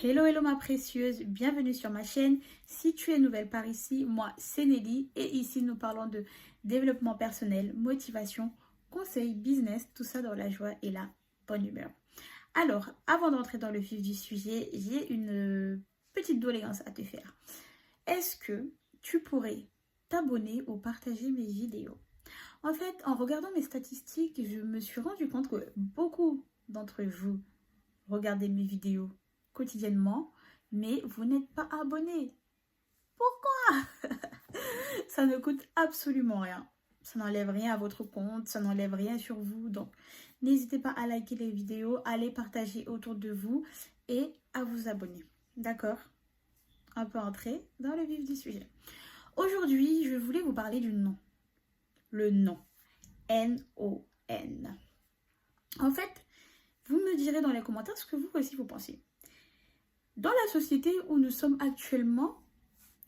Hello, hello ma précieuse, bienvenue sur ma chaîne. Si tu es nouvelle par ici, moi c'est Nelly et ici nous parlons de développement personnel, motivation, conseils, business, tout ça dans la joie et la bonne humeur. Alors, avant d'entrer dans le vif du sujet, j'ai une petite doléance à te faire. Est-ce que tu pourrais t'abonner ou partager mes vidéos? En fait, en regardant mes statistiques, je me suis rendu compte que beaucoup d'entre vous regardez mes vidéos quotidiennement, mais vous n'êtes pas abonné. Pourquoi? Ça ne coûte absolument rien. Ça n'enlève rien à votre compte, ça n'enlève rien sur vous. Donc, n'hésitez pas à liker les vidéos, à les partager autour de vous et à vous abonner. D'accord? On peut entrer dans le vif du sujet. Aujourd'hui, je voulais vous parler du nom. Le nom. N-O-N. En fait, vous me direz dans les commentaires ce que vous aussi vous pensez. Dans la société où nous sommes actuellement,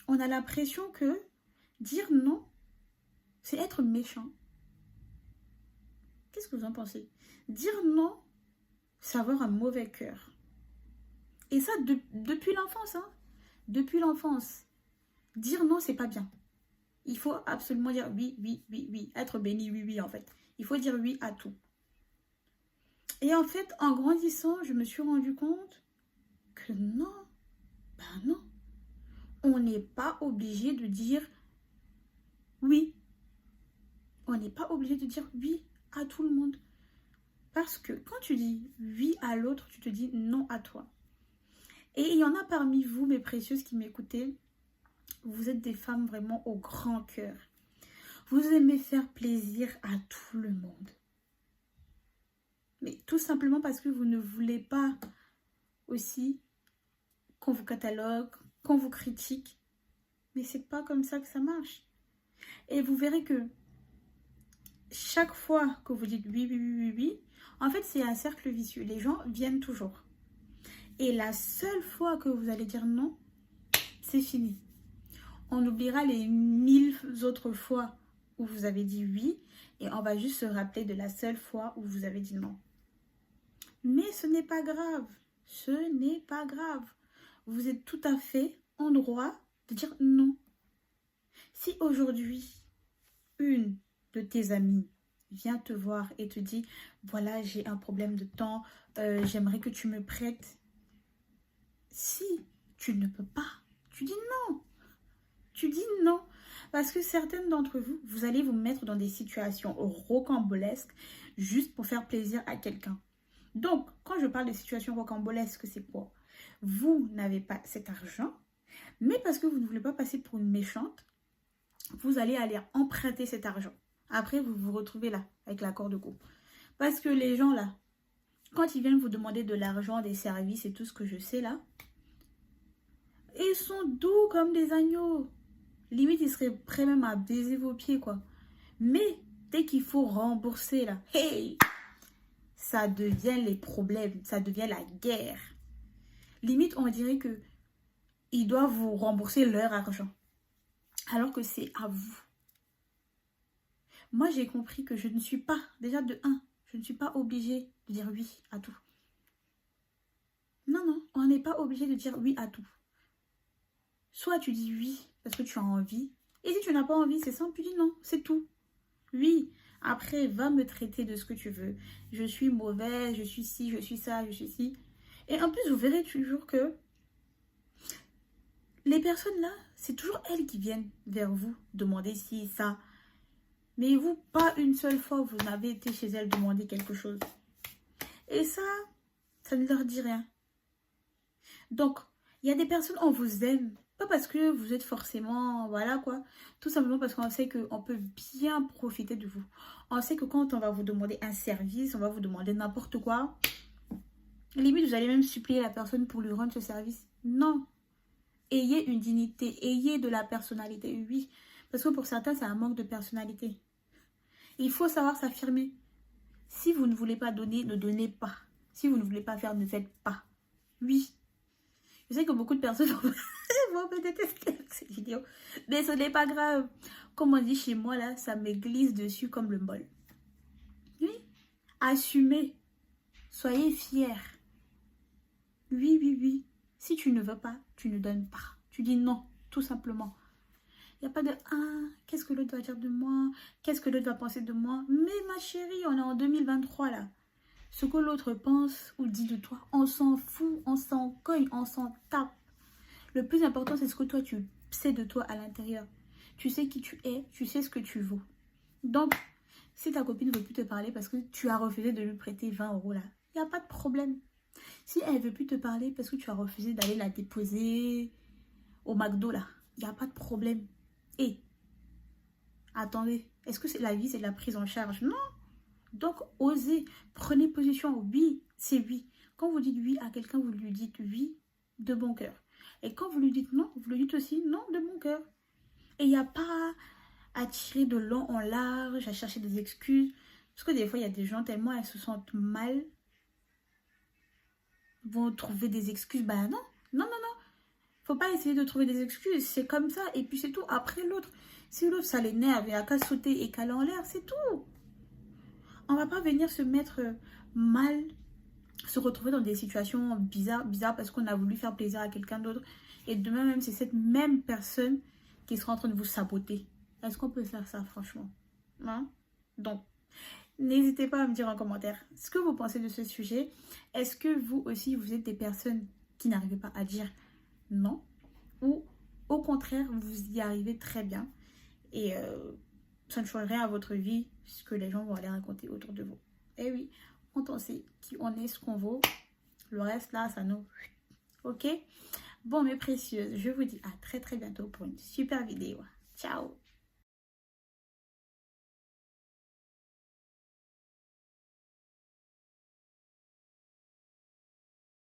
on a l'impression que dire non, c'est être méchant. Qu'est-ce que vous en pensez? Dire non, c'est avoir un mauvais cœur. Et ça, depuis l'enfance, hein? Depuis l'enfance. Dire non, c'est pas bien. Il faut absolument dire oui, oui, oui, oui. Être béni, oui, oui, en fait. Il faut dire oui à tout. Et en fait, en grandissant, je me suis rendu compte que non, ben non. On n'est pas obligé de dire oui. On n'est pas obligé de dire oui à tout le monde. Parce que quand tu dis oui à l'autre, tu te dis non à toi. Et il y en a parmi vous, mes précieuses, qui m'écoutez. Vous êtes des femmes vraiment au grand cœur. Vous aimez faire plaisir à tout le monde. Mais tout simplement parce que vous ne voulez pas aussi qu'on vous catalogue, qu'on vous critique. Mais c'est pas comme ça que ça marche. Et vous verrez que chaque fois que vous dites oui, oui, oui, oui, oui, en fait, c'est un cercle vicieux. Les gens viennent toujours. Et la seule fois que vous allez dire non, c'est fini. On oubliera les 1000 autres fois où vous avez dit oui et on va juste se rappeler de la seule fois où vous avez dit non. Mais ce n'est pas grave. Ce n'est pas grave. Vous êtes tout à fait en droit de dire non. Si aujourd'hui, une de tes amies vient te voir et te dit « Voilà, j'ai un problème de temps, j'aimerais que tu me prêtes. » Si tu ne peux pas, tu dis non. Tu dis non. Parce que certaines d'entre vous, vous allez vous mettre dans des situations rocambolesques juste pour faire plaisir à quelqu'un. Donc, quand je parle de situations rocambolesques, c'est quoi? Vous n'avez pas cet argent, mais parce que vous ne voulez pas passer pour une méchante, vous allez aller emprunter cet argent. Après, vous vous retrouvez là, avec l'accord de couple. Parce que les gens là, quand ils viennent vous demander de l'argent, des services et tout ce que je sais là, ils sont doux comme des agneaux. Limite, ils seraient prêts même à baiser vos pieds, quoi. Mais dès qu'il faut rembourser, là, hey, ça devient les problèmes, ça devient la guerre. Limite, on dirait que ils doivent vous rembourser leur argent. Alors que c'est à vous. Moi, j'ai compris que je ne suis pas, déjà de 1, je ne suis pas obligée de dire oui à tout. Non, non, on n'est pas obligé de dire oui à tout. Soit tu dis oui parce que tu as envie. Et si tu n'as pas envie, c'est simple, tu dis non, c'est tout. Oui, après, va me traiter de ce que tu veux. Je suis mauvaise, je suis ci, je suis ça, je suis ci. Et en plus, vous verrez toujours que les personnes là, c'est toujours elles qui viennent vers vous demander ci, ça. Mais vous, pas une seule fois, vous n'avez été chez elles demander quelque chose. Et ça ne leur dit rien. Donc, il y a des personnes, on vous aime. Pas parce que vous êtes forcément, voilà quoi. Tout simplement parce qu'on sait qu'on peut bien profiter de vous. On sait que quand on va vous demander un service, on va vous demander n'importe quoi. Limite, vous allez même supplier la personne pour lui rendre ce service. Non. Ayez une dignité, ayez de la personnalité, oui. Parce que pour certains, c'est un manque de personnalité. Il faut savoir s'affirmer. Si vous ne voulez pas donner, ne donnez pas. Si vous ne voulez pas faire, ne faites pas. Oui. Je sais que beaucoup de personnes vont me détester avec cette vidéo. Mais ce n'est pas grave. Comme on dit chez moi, là, ça me glisse dessus comme le bol. Oui. Assumez. Soyez fiers. Oui, oui, oui. Si tu ne veux pas, tu ne donnes pas. Tu dis non, tout simplement. Il n'y a pas de « Ah, qu'est-ce que l'autre va dire de moi? Qu'est-ce que l'autre va penser de moi ?» Mais ma chérie, on est en 2023 là. Ce que l'autre pense ou dit de toi, on s'en fout, on s'en cogne, on s'en tape. Le plus important, c'est ce que toi, tu sais de toi à l'intérieur. Tu sais qui tu es, tu sais ce que tu vaux. Donc, si ta copine ne veut plus te parler parce que tu as refusé de lui prêter 20 € là, il n'y a pas de problème. Si elle ne veut plus te parler parce que tu as refusé d'aller la déposer au McDo là, il n'y a pas de problème. Et, attendez, est-ce que la vie, c'est de la prise en charge? Non. Donc, osez, prenez position. Oui, c'est oui. Quand vous dites oui à quelqu'un, vous lui dites oui de bon cœur. Et quand vous lui dites non, vous lui dites aussi non de bon cœur. Et il n'y a pas à tirer de long en large, à chercher des excuses. Parce que des fois, il y a des gens, tellement elles se sentent mal, vont trouver des excuses. Ben non, non, non, non. Faut pas essayer de trouver des excuses. C'est comme ça. Et puis c'est tout. Après l'autre, si l'autre, ça l'énerve, il n'y a qu'à sauter et caler en l'air, c'est tout. On va pas venir se mettre mal, se retrouver dans des situations bizarres parce qu'on a voulu faire plaisir à quelqu'un d'autre. Et demain même, c'est cette même personne qui sera en train de vous saboter. Est-ce qu'on peut faire ça, franchement? Hein? Donc, n'hésitez pas à me dire en commentaire ce que vous pensez de ce sujet. Est-ce que vous aussi, vous êtes des personnes qui n'arrivez pas à dire non? Ou au contraire, vous y arrivez très bien et ça ne change rien à votre vie, puisque les gens vont aller raconter autour de vous. Et oui, quand on sait qui on est, ce qu'on vaut, le reste là, ça nous... Ok? Bon, mes précieuses, je vous dis à très très bientôt pour une super vidéo. Ciao!